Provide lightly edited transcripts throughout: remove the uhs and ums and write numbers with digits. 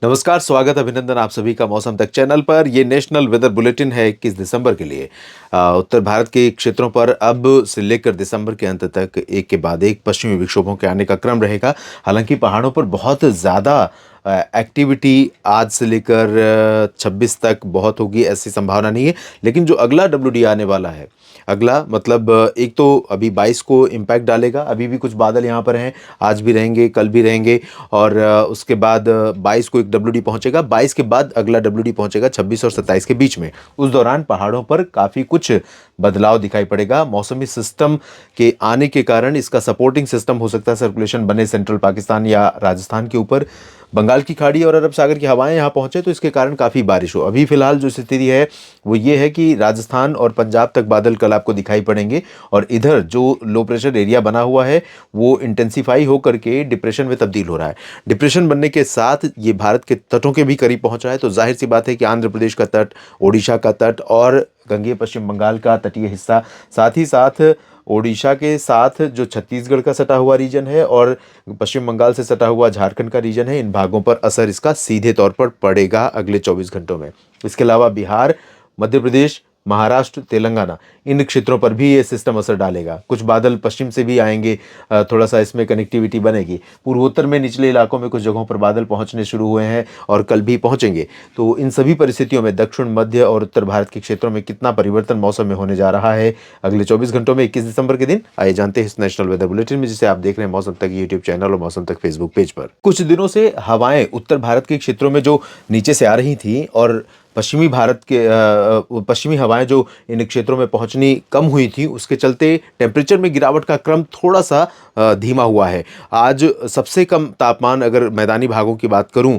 नमस्कार, स्वागत अभिनंदन आप सभी का मौसम तक चैनल पर। ये नेशनल वेदर बुलेटिन है 21 दिसंबर के लिए। उत्तर भारत के क्षेत्रों पर अब से लेकर दिसंबर के अंत तक एक के बाद एक पश्चिमी विक्षोभों के आने का क्रम रहेगा। हालांकि पहाड़ों पर बहुत ज़्यादा एक्टिविटी आज से लेकर 26 तक बहुत होगी ऐसी संभावना नहीं है। लेकिन जो अगला WD आने वाला है, अगला मतलब एक तो अभी 22 को इम्पैक्ट डालेगा। अभी भी कुछ बादल यहाँ पर हैं, आज भी रहेंगे, कल भी रहेंगे। और उसके बाद 22 को एक WD पहुंचेगा। 22 के बाद अगला WD पहुंचेगा 26 और 27 के बीच में। उस दौरान पहाड़ों पर काफ़ी कुछ बदलाव दिखाई पड़ेगा। मौसमी सिस्टम के आने के कारण इसका सपोर्टिंग सिस्टम हो सकता है सर्कुलेशन बने सेंट्रल पाकिस्तान या राजस्थान के ऊपर। बंगाल की खाड़ी और अरब सागर की हवाएं यहाँ पहुंचे तो इसके कारण काफ़ी बारिश हो। अभी फिलहाल जो स्थिति है वो ये है कि राजस्थान और पंजाब तक बादल कल आपको दिखाई पड़ेंगे। और इधर जो लो प्रेशर एरिया बना हुआ है वो इंटेंसीफाई होकर के डिप्रेशन में तब्दील हो रहा है। डिप्रेशन बनने के साथ ये भारत के तटों के भी करीब पहुंच रहा है। तो जाहिर सी बात है कि आंध्र प्रदेश का तट, ओडिशा का तट और गंगेय पश्चिम बंगाल का तटीय हिस्सा, साथ ही साथ ओडिशा के साथ जो छत्तीसगढ़ का सटा हुआ रीजन है और पश्चिम बंगाल से सटा हुआ झारखंड का रीजन है, इन भागों पर असर इसका सीधे तौर पर पड़ेगा अगले 24 घंटों में। इसके अलावा बिहार, मध्य प्रदेश, महाराष्ट्र, तेलंगाना, इन क्षेत्रों पर भी ये सिस्टम असर डालेगा। कुछ बादल पश्चिम से भी आएंगे, थोड़ा सा इसमें कनेक्टिविटी बनेगी। पूर्वोत्तर में निचले इलाकों में कुछ जगहों पर बादल पहुंचने शुरू हुए हैं और कल भी पहुंचेंगे। तो इन सभी परिस्थितियों में दक्षिण, मध्य और उत्तर भारत के क्षेत्रों में कितना परिवर्तन मौसम में होने जा रहा है अगले 24 घंटों में 21 दिसंबर के दिन, आइए जानते हैं इस नेशनल वेदर बुलेटिन में, जिसे आप देख रहे हैं मौसम तक यूट्यूब चैनल और मौसम तक फेसबुक पेज पर। कुछ दिनों से हवाएं उत्तर भारत के क्षेत्रों में जो नीचे से आ रही थी और पश्चिमी भारत के पश्चिमी हवाएं जो इन क्षेत्रों में पहुंचनी कम हुई थी, उसके चलते टेम्परेचर में गिरावट का क्रम थोड़ा सा धीमा हुआ है। आज सबसे कम तापमान अगर मैदानी भागों की बात करूं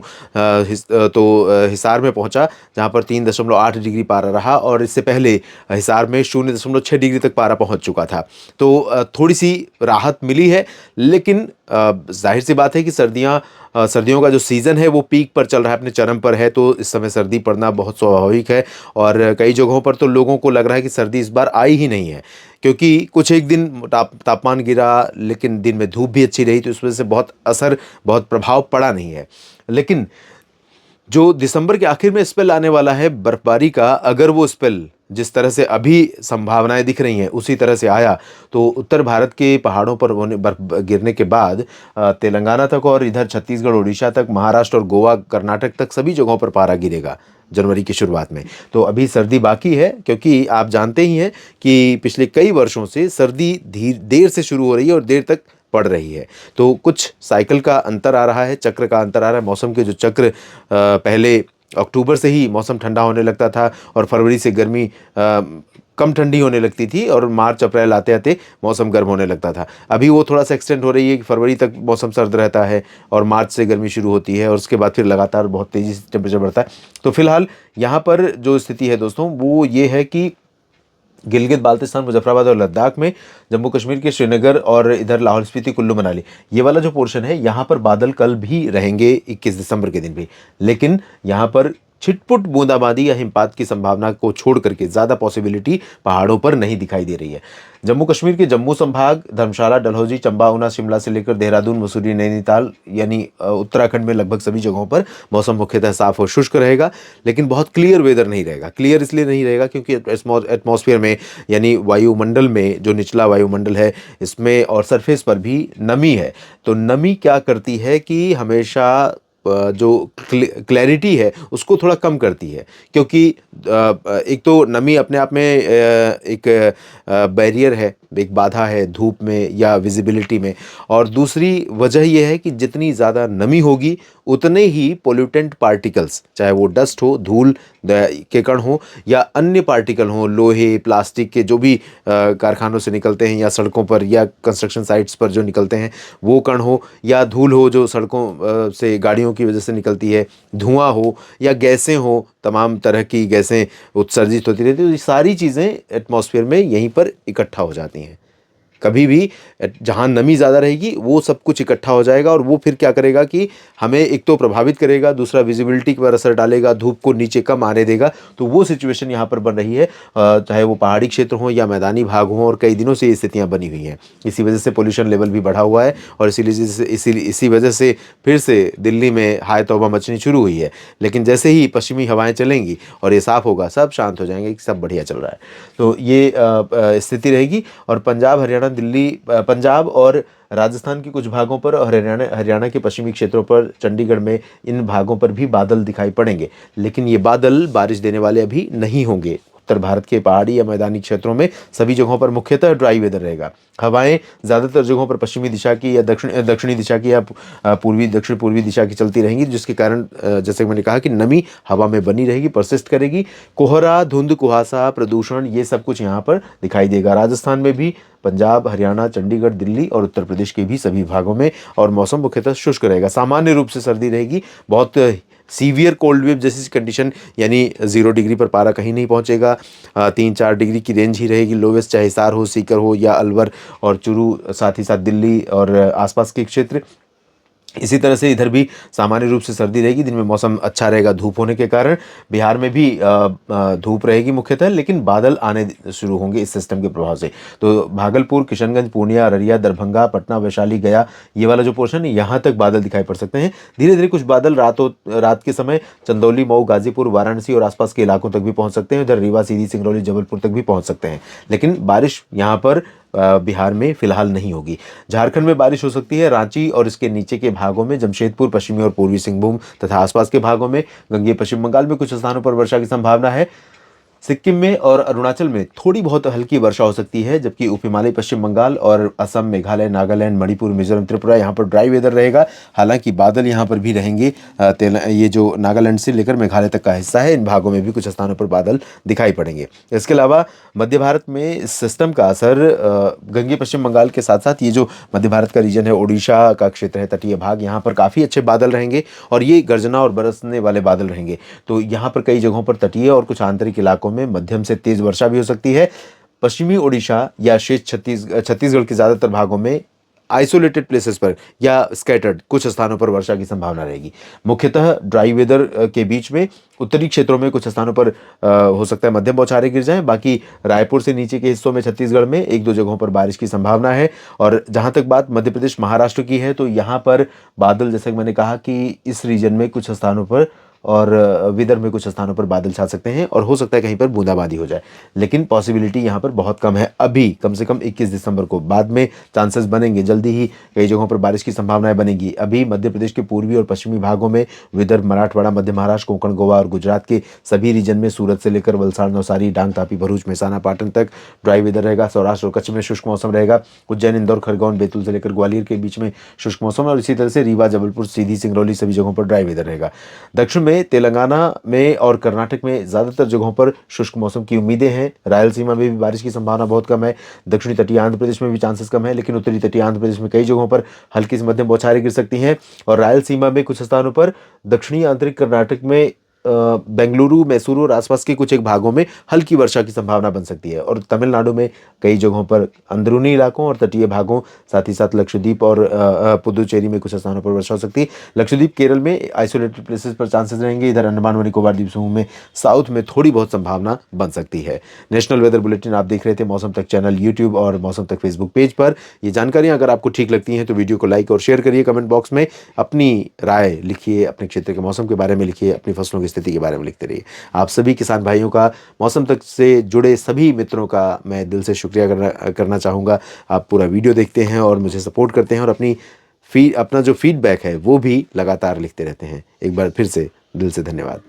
तो हिसार में पहुंचा, जहां पर 3.8 डिग्री पारा रहा। और इससे पहले हिसार में 0.6 डिग्री तक पारा पहुंच चुका था। तो थोड़ी सी राहत मिली है। लेकिन जाहिर सी बात है कि सर्दियों का जो सीज़न है वो पीक पर चल रहा है, अपने चरम पर है। तो इस समय सर्दी पड़ना बहुत स्वाभाविक है। और कई जगहों पर तो लोगों को लग रहा है कि सर्दी इस बार आई ही नहीं है, क्योंकि कुछ एक दिन तापमान गिरा, लेकिन दिन में धूप भी अच्छी रही। तो इस वजह से बहुत प्रभाव पड़ा नहीं है। लेकिन जो दिसंबर के आखिर में स्पेल आने वाला है बर्फबारी का, अगर वो स्पेल जिस तरह से अभी संभावनाएं दिख रही हैं उसी तरह से आया तो उत्तर भारत के पहाड़ों पर बर्फ गिरने के बाद तेलंगाना तक और इधर छत्तीसगढ़, उड़ीसा तक, महाराष्ट्र और गोवा, कर्नाटक तक सभी जगहों पर पारा गिरेगा जनवरी की शुरुआत में। तो अभी सर्दी बाकी है, क्योंकि आप जानते ही हैं कि पिछले कई वर्षों से सर्दी देर से शुरू हो रही है और देर तक पड़ रही है। तो कुछ साइकिल का अंतर आ रहा है, चक्र का अंतर आ रहा है। मौसम के जो चक्र पहले अक्टूबर से ही मौसम ठंडा होने लगता था और फरवरी से गर्मी कम ठंडी होने लगती थी और मार्च अप्रैल आते आते मौसम गर्म होने लगता था। अभी वो थोड़ा सा एक्सटेंड हो रही है कि फरवरी तक मौसम सर्द रहता है और मार्च से गर्मी शुरू होती है और उसके बाद फिर लगातार बहुत तेज़ी से टेम्परेचर बढ़ता है। तो फिलहाल यहाँ पर जो स्थिति है दोस्तों वो ये है कि गिलगित बाल्टिस्तान, मुजफ्फराबाद और लद्दाख में, जम्मू कश्मीर के श्रीनगर और इधर लाहौल स्पीति, कुल्लू मनाली, ये वाला जो पोर्शन है यहाँ पर बादल कल भी रहेंगे 21 दिसंबर के दिन भी। लेकिन यहाँ पर छिटपुट बूंदाबांदी या हिमपात की संभावना को छोड़ करके ज़्यादा पॉसिबिलिटी पहाड़ों पर नहीं दिखाई दे रही है। जम्मू कश्मीर के जम्मू संभाग, धर्मशाला, डलहौजी, चंबा, ऊना, शिमला से लेकर देहरादून, मसूरी, नैनीताल यानी उत्तराखंड में लगभग सभी जगहों पर मौसम मुख्यतः साफ और शुष्क रहेगा। लेकिन बहुत क्लियर वेदर नहीं रहेगा। क्लियर इसलिए नहीं रहेगा क्योंकि एटमॉस्फेयर में यानी वायुमंडल में, जो निचला वायुमंडल है इसमें और सरफेस पर भी नमी है। तो नमी क्या करती है कि हमेशा जो क्लैरिटी है उसको थोड़ा कम करती है, क्योंकि एक तो नमी अपने आप में एक बैरियर है, एक बाधा है धूप में या विजिबिलिटी में। और दूसरी वजह यह है कि जितनी ज़्यादा नमी होगी उतने ही पोल्यूटेंट पार्टिकल्स, चाहे वो डस्ट हो, धूल के कण हो या अन्य पार्टिकल हों, लोहे, प्लास्टिक के जो भी कारखानों से निकलते हैं या सड़कों पर या कंस्ट्रक्शन साइट्स पर जो निकलते हैं वो कण हो, या धूल हो जो सड़कों से गाड़ियों की वजह से निकलती है, धुआं हो या गैसें हो, तमाम तरह की गैसें उत्सर्जित होती रहती हैं। तो ये सारी चीज़ें एटमॉस्फेयर में यहीं पर इकट्ठा हो जाती हैं। कभी भी जहाँ नमी ज़्यादा रहेगी वो सब कुछ इकट्ठा हो जाएगा और वो फिर क्या करेगा कि हमें एक तो प्रभावित करेगा, दूसरा विजिबिलिटी पर असर डालेगा, धूप को नीचे कम आने देगा। तो वो सिचुएशन यहाँ पर बन रही है, चाहे वो पहाड़ी क्षेत्र हो या मैदानी भाग हो, और कई दिनों से ये स्थितियाँ बनी हुई हैं। इसी वजह से पोल्यूशन लेवल भी बढ़ा हुआ है और इसी वजह से फिर से दिल्ली में हाय तौबा मचनी शुरू हुई है। लेकिन जैसे ही पश्चिमी हवाएं चलेंगी और ये साफ़ होगा, सब शांत हो जाएंगे कि सब बढ़िया चल रहा है। तो ये स्थिति रहेगी। और पंजाब, हरियाणा, दिल्ली, पंजाब और राजस्थान के कुछ भागों पर और हरियाणा के पश्चिमी क्षेत्रों पर, चंडीगढ़ में, इन भागों पर भी बादल दिखाई पड़ेंगे। लेकिन ये बादल बारिश देने वाले अभी नहीं होंगे। उत्तर भारत के पहाड़ी या मैदानी क्षेत्रों में सभी जगहों पर मुख्यतः ड्राई वेदर रहेगा। हवाएं ज़्यादातर जगहों पर पश्चिमी दिशा की या दक्षिणी दिशा की या दक्षिण पूर्वी दिशा की चलती रहेंगी, जिसके कारण जैसे मैंने कहा कि नमी हवा में बनी रहेगी, परसिस्ट करेगी। कोहरा, धुंध, कुहासा, प्रदूषण, ये सब कुछ यहाँ पर दिखाई देगा। राजस्थान में भी, पंजाब, हरियाणा, चंडीगढ़, दिल्ली और उत्तर प्रदेश के भी सभी भागों में, और मौसम मुख्यतः शुष्क रहेगा। सामान्य रूप से सर्दी रहेगी। बहुत सीवियर कोल्ड वेव जैसी कंडीशन, यानी 0 डिग्री पर पारा कहीं नहीं पहुंचेगा। 3-4 डिग्री की रेंज ही रहेगी लोवेस्ट, चाहे हिसार हो, सीकर हो या अलवर और चूरू, साथ ही साथ दिल्ली और आसपास के क्षेत्र। इसी तरह से इधर भी सामान्य रूप से सर्दी रहेगी। दिन में मौसम अच्छा रहेगा धूप होने के कारण। बिहार में भी धूप रहेगी मुख्यतः, लेकिन बादल आने शुरू होंगे इस सिस्टम के प्रभाव से। तो भागलपुर, किशनगंज, पूर्णिया, अररिया, दरभंगा, पटना, वैशाली, गया, ये वाला जो पोर्शन है, यहाँ तक बादल दिखाई पड़ सकते हैं। धीरे धीरे कुछ बादल रात के समय चंदौली, मऊ, गाजीपुर, वाराणसी और आसपास के इलाकों तक भी पहुँच सकते हैं। इधर रीवा, सीधी, सिंगरौली, जबलपुर तक भी पहुँच सकते हैं। लेकिन बारिश यहाँ पर बिहार में फिलहाल नहीं होगी। झारखंड में बारिश हो सकती है, रांची और इसके नीचे के भागों में, जमशेदपुर, पश्चिमी और पूर्वी सिंहभूम तथा आसपास के भागों में, गंगेय पश्चिम बंगाल में कुछ स्थानों पर वर्षा की संभावना है। सिक्किम में और अरुणाचल में थोड़ी बहुत हल्की वर्षा हो सकती है, जबकि उप हिमालय पश्चिम बंगाल और असम, मेघालय, नागालैंड, मणिपुर, मिजोरम, त्रिपुरा, यहाँ पर ड्राई वेदर रहेगा। हालांकि बादल यहाँ पर भी रहेंगे। ये जो नागालैंड से लेकर मेघालय तक का हिस्सा है, इन भागों में भी कुछ स्थानों पर बादल दिखाई पड़ेंगे। इसके अलावा मध्य भारत में इस सिस्टम का असर गंगेय पश्चिम बंगाल के साथ साथ ये जो मध्य भारत का रीजन है, उड़ीसा का क्षेत्र है, तटीय भाग, यहाँ पर काफ़ी अच्छे बादल रहेंगे और ये गर्जना और बरसने वाले बादल रहेंगे। तो यहाँ पर कई जगहों पर तटीय और कुछ आंतरिक इलाकों में मध्यम से तेज वर्षा भी हो सकती है। पश्चिमी ओडिशा या शेष छत्तीसगढ़ के ज़्यादातर भागों में आइसोलेटेड प्लेसेस पर या स्कैटर्ड कुछ स्थानों पर वर्षा की संभावना रहेगी। मुख्यतः ड्राई वेदर के बीच में उत्तरी क्षेत्रों में कुछ स्थानों पर हो सकता है मध्यम बौछारें गिर जाएं। बाकी रायपुर से नीचे के हिस्सों में छत्तीसगढ़ में 1-2 जगहों पर बारिश की संभावना है। और जहां तक बात मध्य प्रदेश, महाराष्ट्र की है, तो यहाँ पर बादल, जैसे मैंने कहा कि इस रीजन में कुछ स्थानों पर और विदर्भ में कुछ स्थानों पर बादल छा सकते हैं और हो सकता है कहीं पर बूंदाबांदी हो जाए, लेकिन पॉसिबिलिटी यहाँ पर बहुत कम है अभी, कम से कम 21 दिसंबर को। बाद में चांसेस बनेंगे, जल्दी ही कई जगहों पर बारिश की संभावनाएं बनेगी। अभी मध्य प्रदेश के पूर्वी और पश्चिमी भागों में, विदर्भ, मराठवाड़ा, मध्य महाराष्ट्र, कोंकण, गोवा और गुजरात के सभी रीजन में, सूरत से लेकर वलसाड़, नवसारी, डांग, तापी, भरूच, मेहसाना, पाटन तक ड्राई वेदर रहेगा। सौराष्ट्र और कच्छ में शुष्क मौसम रहेगा। उज्जैन, इंदौर, खरगोन, बैतूल से लेकर ग्वालियर के बीच में शुष्क मौसम, और इसी तरह से रीवा, जबलपुर, सीधी, सिंगरौली, सभी जगहों पर ड्राई वेदर रहेगा। दक्षिण में तेलंगाना में और कर्नाटक में ज़्यादातर जगहों पर शुष्क मौसम की उम्मीदें हैं। रायलसीमा में भी बारिश की संभावना बहुत कम है। दक्षिणी तटीय आंध्र प्रदेश में भी चांसेस कम है, लेकिन उत्तरी तटीय आंध्र प्रदेश में कई जगहों पर हल्की से मध्यम बौछारें गिर सकती हैं। और रायलसीमा में कुछ स्थानों पर, दक्षिणी आंतरिक कर्नाटक में बेंगलुरु, मैसूरू और आसपास के कुछ एक भागों में हल्की वर्षा की संभावना बन सकती है। और तमिलनाडु में कई जगहों पर अंदरूनी इलाकों और तटीय भागों, साथ ही साथ लक्षद्वीप और पुदुचेरी में कुछ स्थानों पर वर्षा हो सकती है। लक्षद्वीप, केरल में आइसोलेटेड प्लेसेस पर चांसेस रहेंगे। इधर अंडमान व निकोबार द्वीप समूह में साउथ में थोड़ी बहुत संभावना बन सकती है। नेशनल वेदर बुलेटिन आप देख रहे थे मौसम तक चैनल यूट्यूब और मौसम तक फेसबुक पेज पर। ये जानकारियां अगर आपको ठीक लगती हैं तो वीडियो को लाइक और शेयर करिए। कमेंट बॉक्स में अपनी राय लिखिए, अपने क्षेत्र के मौसम के बारे में लिखिए, अपनी फसलों की स्थिति के बारे में लिखते रहिए। आप सभी किसान भाइयों का, मौसम तक से जुड़े सभी मित्रों का मैं दिल से शुक्रिया करना चाहूँगा। आप पूरा वीडियो देखते हैं और मुझे सपोर्ट करते हैं और अपना जो फीडबैक है वो भी लगातार लिखते रहते हैं। एक बार फिर से दिल से धन्यवाद।